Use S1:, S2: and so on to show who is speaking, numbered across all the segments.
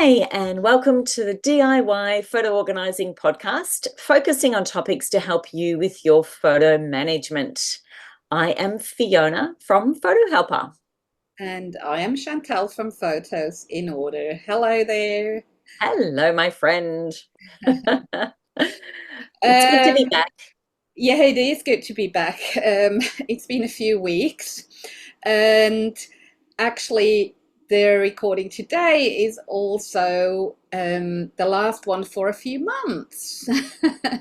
S1: Hi, and welcome to the DIY photo organising podcast, focusing on topics to help you with your photo management. I am Fiona from Photo Helper.
S2: And I am Chantal from Photos in Order. Hello there.
S1: Hello, my friend. It's good to be
S2: Um,
S1: back.
S2: yeah, it is good to be back. It's been a few weeks, and actually, the recording today is also the last one for a few months.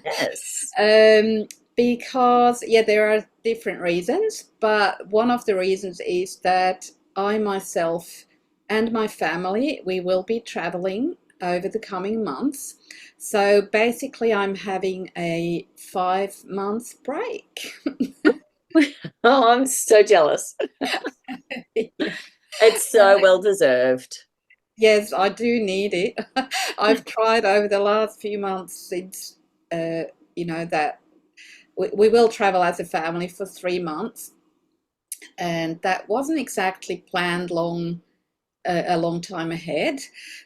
S1: Yes.
S2: Um, because, yeah, there are different reasons, but one of the reasons is that I myself and my family, we will be traveling over the coming months. So basically, I'm having a 5 month break.
S1: Oh, I'm so jealous.
S2: Yeah.
S1: It's so well deserved.
S2: Yes, I do need it. I've tried over the last few months since, uh, that we will travel as a family for 3 months, and that wasn't exactly planned a long time ahead.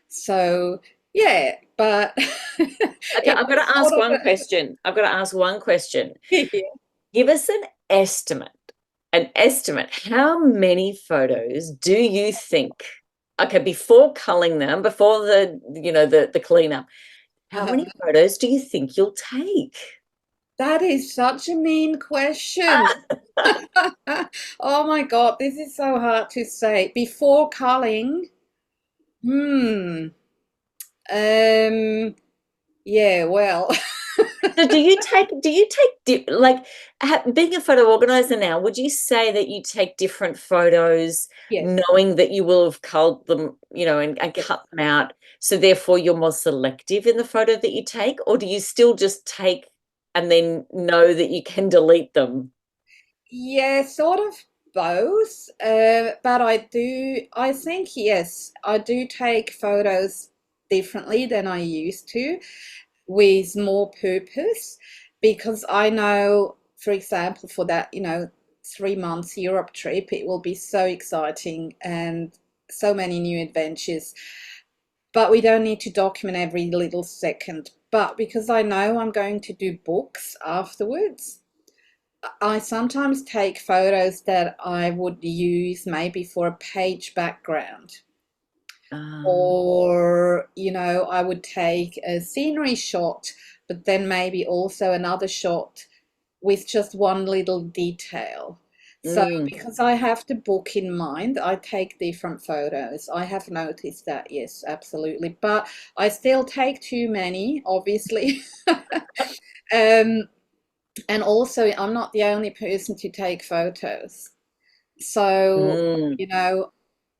S2: So yeah, but
S1: Okay,
S2: it
S1: I'm going
S2: was
S1: to
S2: sort
S1: ask
S2: of
S1: one question. I've got to ask one question.
S2: yeah.
S1: Give us estimate, an estimate. How many photos do you think? Okay, before culling them, before the cleanup, how many
S2: Uh-huh.
S1: photos do you think you'll take?
S2: That is such a mean question. Oh my God, this is so hard to say. Before culling, hmm, um, yeah, well,
S1: So like being a photo organizer now, would you say that you take different photos
S2: yes,
S1: knowing that you will have culled them, and
S2: yes.
S1: cut them out, so therefore you're more selective in the photo that you take, or do you still just take and then know that you can delete them?
S2: Yeah, sort of both. But I think, yes, I do take photos differently than I used to with more purpose because I know, for example, for that, 3 months Europe trip, it will be so exciting and so many new adventures. But we don't need to document every little second. But because I know I'm going to do books afterwards, I sometimes take photos that I would use maybe for a page background.
S1: Ah,
S2: Or, I would take a scenery shot, but then maybe also another shot with just one little detail. So,
S1: mm.
S2: because I have the book in mind, I take different photos. I have noticed that, yes, absolutely. But I still take too many, obviously. Um, and also, I'm not the only person to take photos. So,
S1: Mm.
S2: you know,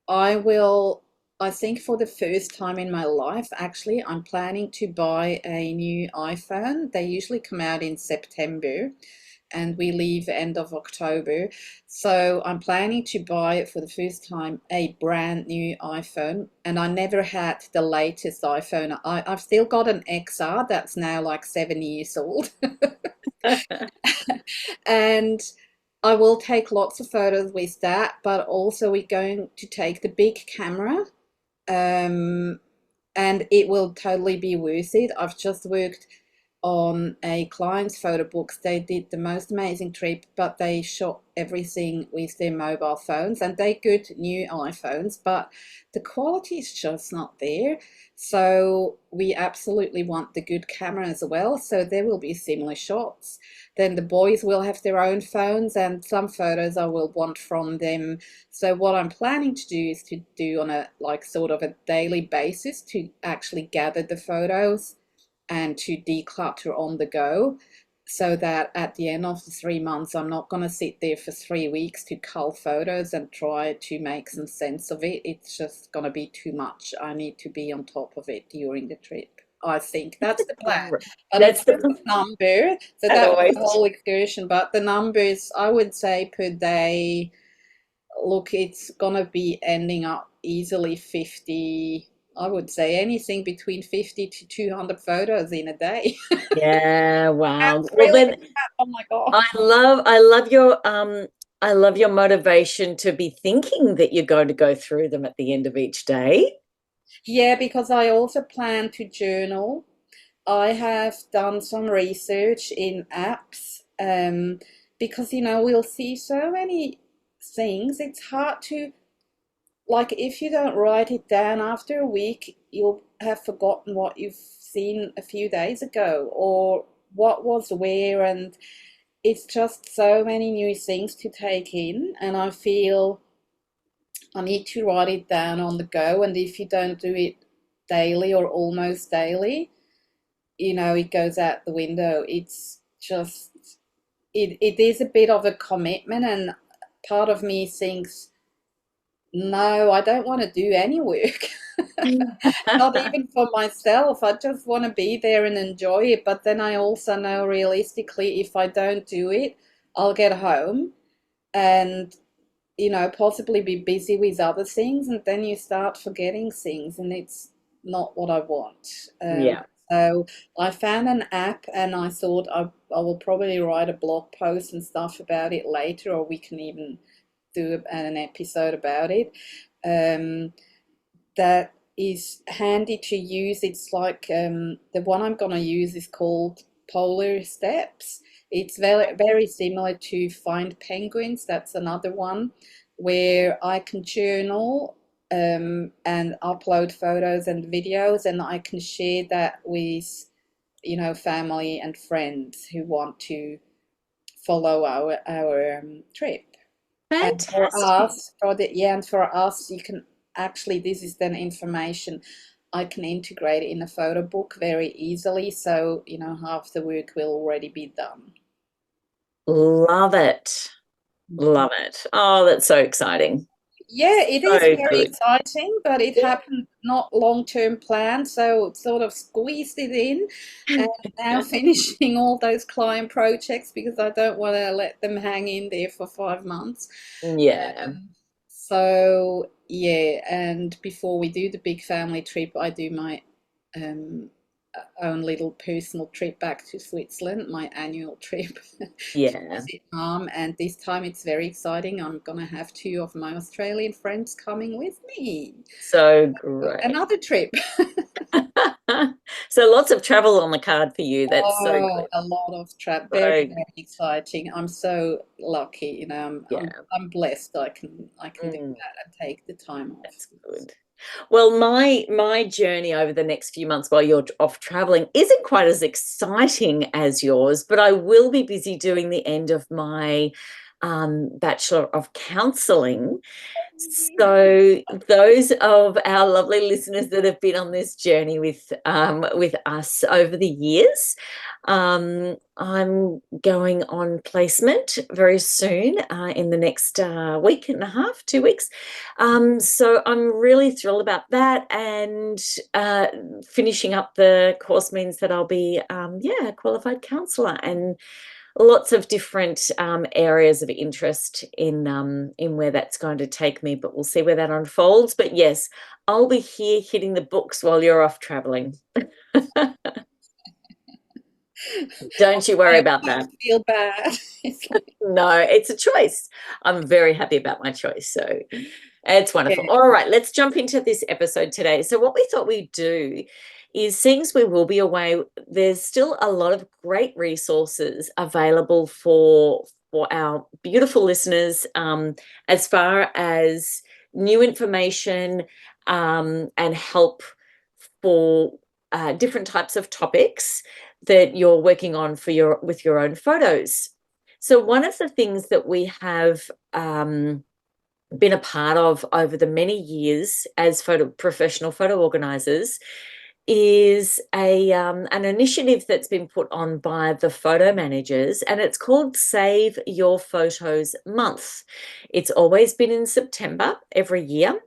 S2: I will, I think for the first time in my life, actually, I'm planning to buy a new iPhone. They usually come out in September and we leave end of October. So I'm planning to buy for the first time a brand new iPhone. And I never had the latest iPhone. I've still got an XR that's now like 7 years old. And I will take lots of photos with that, but also we're going to take the big camera, um, and it will totally be worth it. I've just worked on a client's photo books. They did the most amazing trip, but they shot everything with their mobile phones, and they're good new iPhones, but the quality is just not there. So we absolutely want the good camera as well. So there will be similar shots. Then the boys will have their own phones, and some photos I will want from them. So what I'm planning to do is to do on a like sort of a daily basis to actually gather the photos and to declutter on the go so that at the end of the 3 months, I'm not going to sit there for 3 weeks to cull photos and try to make some sense of it. It's just going to be too much. I need to be on top of it during the trip. I think that's the plan. But in
S1: That's
S2: terms of number, so
S1: as
S2: that was
S1: always.
S2: the whole excursion. But the numbers, I would say per day, look, it's gonna be ending up easily 50. I would say anything between 50 to 200 photos in a day.
S1: Yeah, wow.
S2: That's
S1: Well
S2: really
S1: then
S2: bad. Oh my God.
S1: I love your motivation to be thinking that you're going to go through them at the end of each day.
S2: Yeah, because I also plan to journal. I have done some research in apps, because we'll see so many things. It's hard to, like, if you don't write it down after a week, you'll have forgotten what you've seen a few days ago or what was where, and it's just so many new things to take in. And I feel I need to write it down on the go. And if you don't do it daily or almost daily, it goes out the window. It's just, it is a bit of a commitment. And part of me thinks, no, I don't want to do any work. Not even for myself. I just want to be there and enjoy it. But then I also know realistically, if I don't do it, I'll get home and, possibly be busy with other things. And then you start forgetting things, and it's not what I want.
S1: Yeah.
S2: So I found an app, and I thought I will probably write a blog post and stuff about it later, or we can even do an episode about it. Um, that is handy to use. It's like, the one I'm going to use is called Polar Steps. It's very, very similar to Find Penguins. That's another one where I can journal, and upload photos and videos, and I can share that with, family and friends who want to follow our trip. And for
S1: Fantastic.
S2: us, for the yeah, and for us, you can actually, this is then information I can integrate in a photo book very easily. So, half the work will already be done.
S1: Love it. Love it. Oh, that's so exciting.
S2: Yeah, it is
S1: So
S2: very
S1: good.
S2: exciting, but it happened not long-term plan, so sort of squeezed it in, and now finishing all those client projects because I don't want to let them hang in there for 5 months.
S1: Yeah.
S2: So yeah, and before we do the big family trip, I do my um, own little personal trip back to Switzerland, my annual trip to
S1: Yeah.
S2: visit mom. And this time it's very exciting. I'm gonna have two of my Australian friends coming with me.
S1: So great.
S2: Another trip.
S1: So lots of travel on the card for you. That's so
S2: Oh,
S1: good.
S2: a lot of trap. Very,
S1: So
S2: very exciting. I'm so lucky. I'm
S1: yeah.
S2: blessed. I can do
S1: Mm,
S2: that and take the time off.
S1: that's good. Well, my journey over the next few months while you're off traveling isn't quite as exciting as yours, but I will be busy doing the end of my Bachelor of Counselling. So those of our lovely listeners that have been on this journey with us over the years, I'm going on placement very soon, in the next week and a half, 2 weeks. So I'm really thrilled about that, and finishing up the course means that I'll be a qualified counsellor, and lots of different areas of interest in where that's going to take me, but we'll see where that unfolds. But yes, I'll be here hitting the books while you're off traveling. Don't you worry
S2: I
S1: about
S2: don't
S1: that.
S2: feel bad. It's like,
S1: No, it's a choice. I'm very happy about my choice. So it's wonderful.
S2: yeah.
S1: All right, let's jump into this episode today. So, what we thought we'd do is, seeing as we will be away, there's still a lot of great resources available for our beautiful listeners, as far as new information, and help for different types of topics that you're working on for with your own photos. So one of the things that we have been a part of over the many years as professional photo organisers is an initiative that's been put on by the photo managers, and it's called Save Your Photos Month. It's always been in September every year,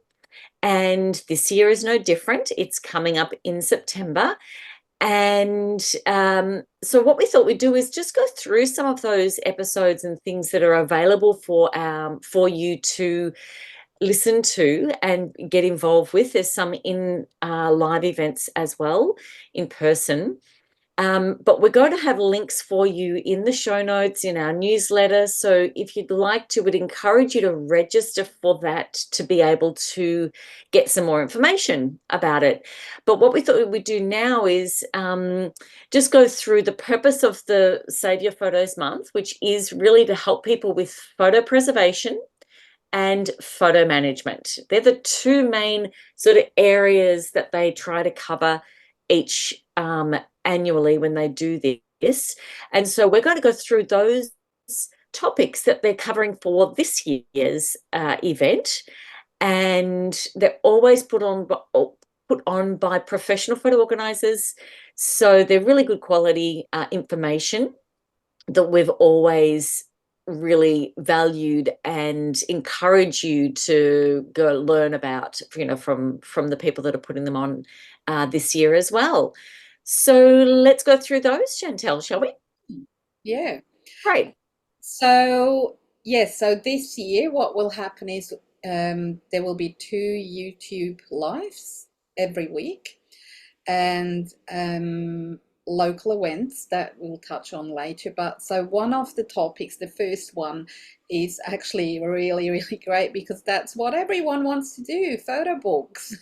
S1: and this year is no different. It's coming up in September. And so what we thought we'd do is just go through some of those episodes and things that are available for you to listen to and get involved with. There's some in live events as well, in person. But we're going to have links for you in the show notes, in our newsletter. So if you'd like to, we'd encourage you to register for that to be able to get some more information about it. But what we thought we'd do now is just go through the purpose of the Save Your Photos Month, which is really to help people with photo preservation and photo management. They're the two main sort of areas that they try to cover each annually when they do this. And so we're going to go through those topics that they're covering for this year's event. And they're always put on by professional photo organisers. So they're really good quality information that we've always really valued and encourage you to go learn about, from the people that are putting them on this year as well. So let's go through those, Chantal, shall we?
S2: Yeah.
S1: Great.
S2: So, yes, so this year what will happen is there will be two YouTube lives every week and local events that we'll touch on later. But so one of the topics, the first one, is actually really, really great because that's what everyone wants to do, photo books.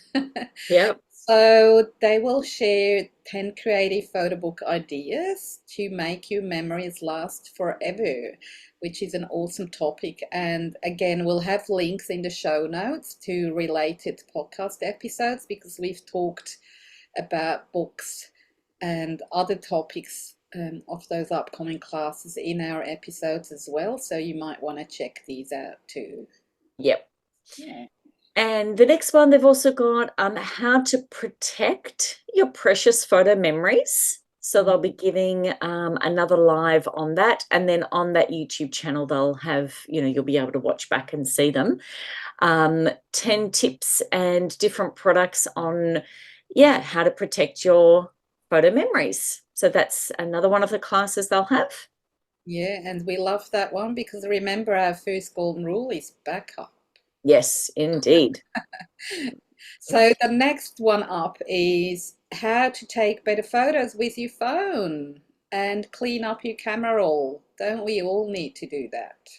S1: Yeah.
S2: So they will share 10 creative photo book ideas to make your memories last forever, which is an awesome topic. And again, we'll have links in the show notes to related podcast episodes because we've talked about books and other topics of those upcoming classes in our episodes as well. So you might want to check these out too.
S1: Yep.
S2: Yeah.
S1: And the next one, they've also got how to protect your precious photo memories. So they'll be giving another live on that. And then on that YouTube channel, they'll have, you'll be able to watch back and see them. 10 tips and different products on, how to protect your photo memories. So that's another one of the classes they'll have.
S2: Yeah, and we love that one because remember our first golden rule is backup.
S1: Yes, indeed.
S2: So the next one up is how to take better photos with your phone and clean up your camera roll. Don't we all need to do that?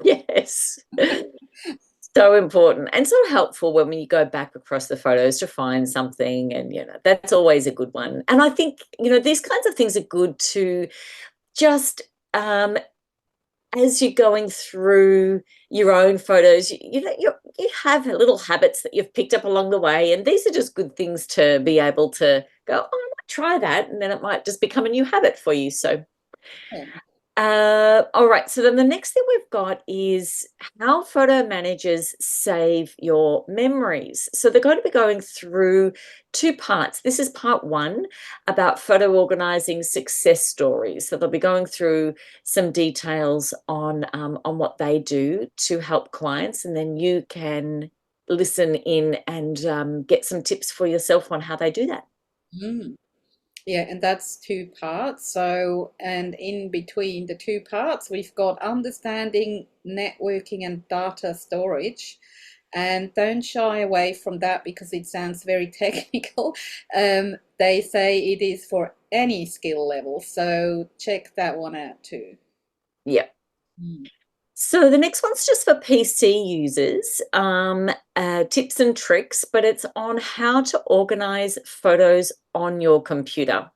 S1: Yes. So important and so helpful when you go back across the photos to find something. And, that's always a good one. And I think, these kinds of things are good to just, as you're going through your own photos, you have little habits that you've picked up along the way. And these are just good things to be able to go, oh, I might try that. And then it might just become a new habit for you. So
S2: Yeah.
S1: all right, so then the next thing we've got is how photo managers save your memories. So they're going to be going through two parts. This is part one about photo organizing success stories. So they'll be going through some details on what they do to help clients, and then you can listen in and get some tips for yourself on how they do that.
S2: Mm. Yeah, and that's two parts. So, and in between the two parts, we've got understanding networking and data storage. And don't shy away from that because it sounds very technical. They say it is for any skill level. So check that one out too.
S1: Yeah.
S2: Mm.
S1: So the next one's just for PC users, tips and tricks, but it's on how to organize photos on your computer.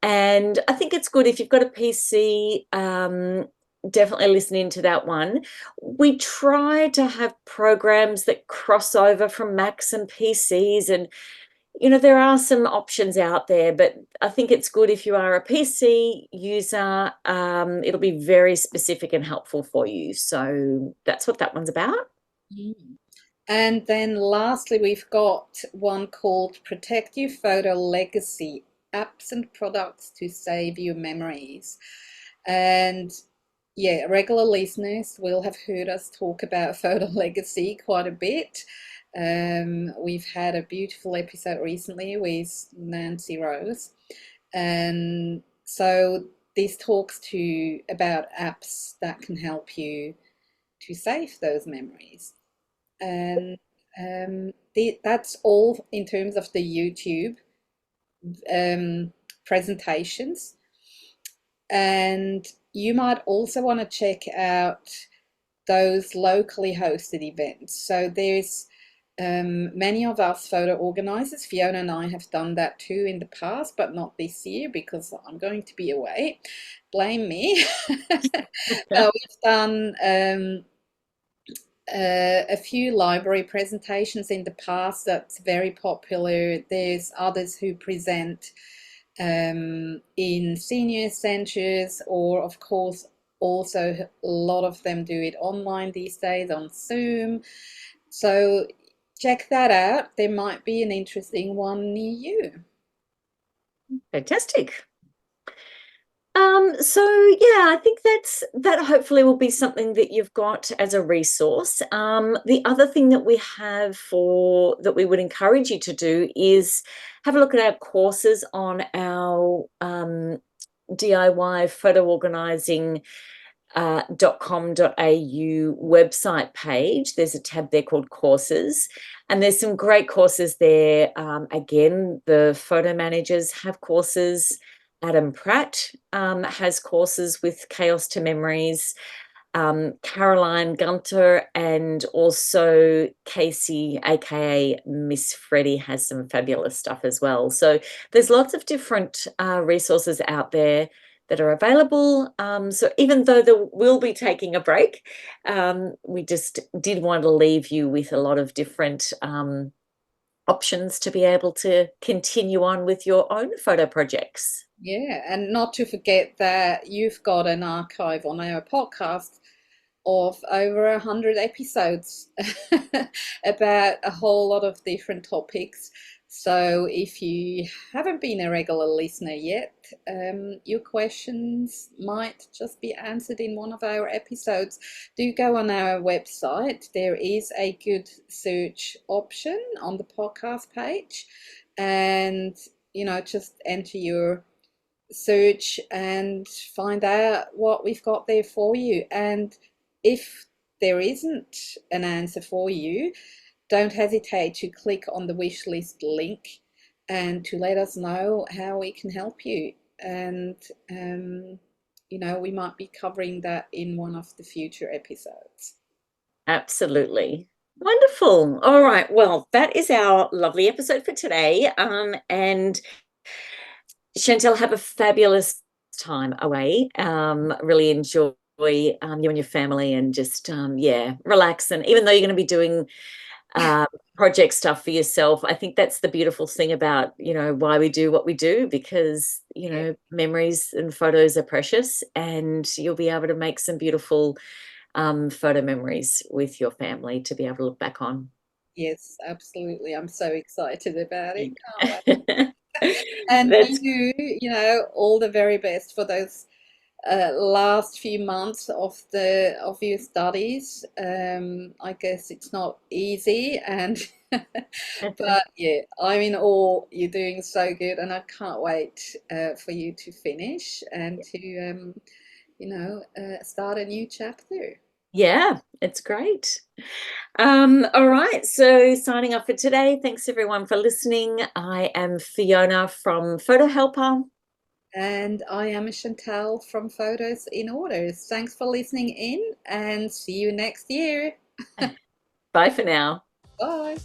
S1: And I think it's good if you've got a PC, definitely listen into that one. We try to have programs that cross over from Macs and PCs, and there are some options out there, but I think it's good if you are a PC user, it'll be very specific and helpful for you. So that's what that one's about.
S2: Mm. And then lastly, we've got one called Protect Your Photo Legacy, Apps and Products to Save Your Memories. And yeah, regular listeners will have heard us talk about photo legacy quite a bit. We've had a beautiful episode recently with Nancy Rose. And so this talks to about apps that can help you to save those memories. And that's all in terms of the YouTube. presentations. And you might also want to check out those locally hosted events. So there's many of us photo organizers, Fiona and I have done that too in the past, but not this year because I'm going to be away. Blame me. We've done a few library presentations in the past that's very popular. There's others who present in senior centres, or of course also a lot of them do it online these days on Zoom. So check that out. There might be an interesting one near you.
S1: Fantastic. So yeah, I think that hopefully will be something that you've got as a resource. The other thing that we have that we would encourage you to do is have a look at our courses on our DIY photo organizing .com.au website page. There's a tab there called courses, and there's some great courses there. Again, the photo managers have courses. Adam Pratt has courses with Chaos to Memories. Caroline Gunter and also Casey, aka Miss Freddie, has some fabulous stuff as well. So there's lots of different resources out there that are available. So even though we'll be taking a break, we just did want to leave you with a lot of different options to be able to continue on with your own photo projects.
S2: Yeah, and not to forget that you've got an archive on our podcast of over 100 episodes about a whole lot of different topics. So if you haven't been a regular listener yet, your questions might just be answered in one of our episodes. Do go on our website. There is a good search option on the podcast page, and just enter your search and find out what we've got there for you. And if there isn't an answer for you, don't hesitate to click on the wish list link and to let us know how we can help you. And we might be covering that in one of the future episodes.
S1: Absolutely. Wonderful. All right. Well, that is our lovely episode for today. And Chantal, have a fabulous time away. Really enjoy you and your family, and just relax. And even though you're going to be doing project stuff for yourself, I think that's the beautiful thing about why we do what we do, because memories and photos are precious, and you'll be able to make some beautiful photo memories with your family to be able to look back on.
S2: Yes, absolutely. I'm so excited about it. Can't wait. And
S1: That's
S2: all the very best for those last few months of your studies. I guess it's not easy, and but yeah, I'm in awe. You're doing so good, and I can't wait for you to finish and to start a new chapter.
S1: yeah, it's great. All right, so signing off for today. Thanks everyone for listening. I am Fiona from Photo Helper.
S2: And I am Chantal from Photos in Orders. Thanks for listening in, and see you next year.
S1: Bye for now.
S2: Bye.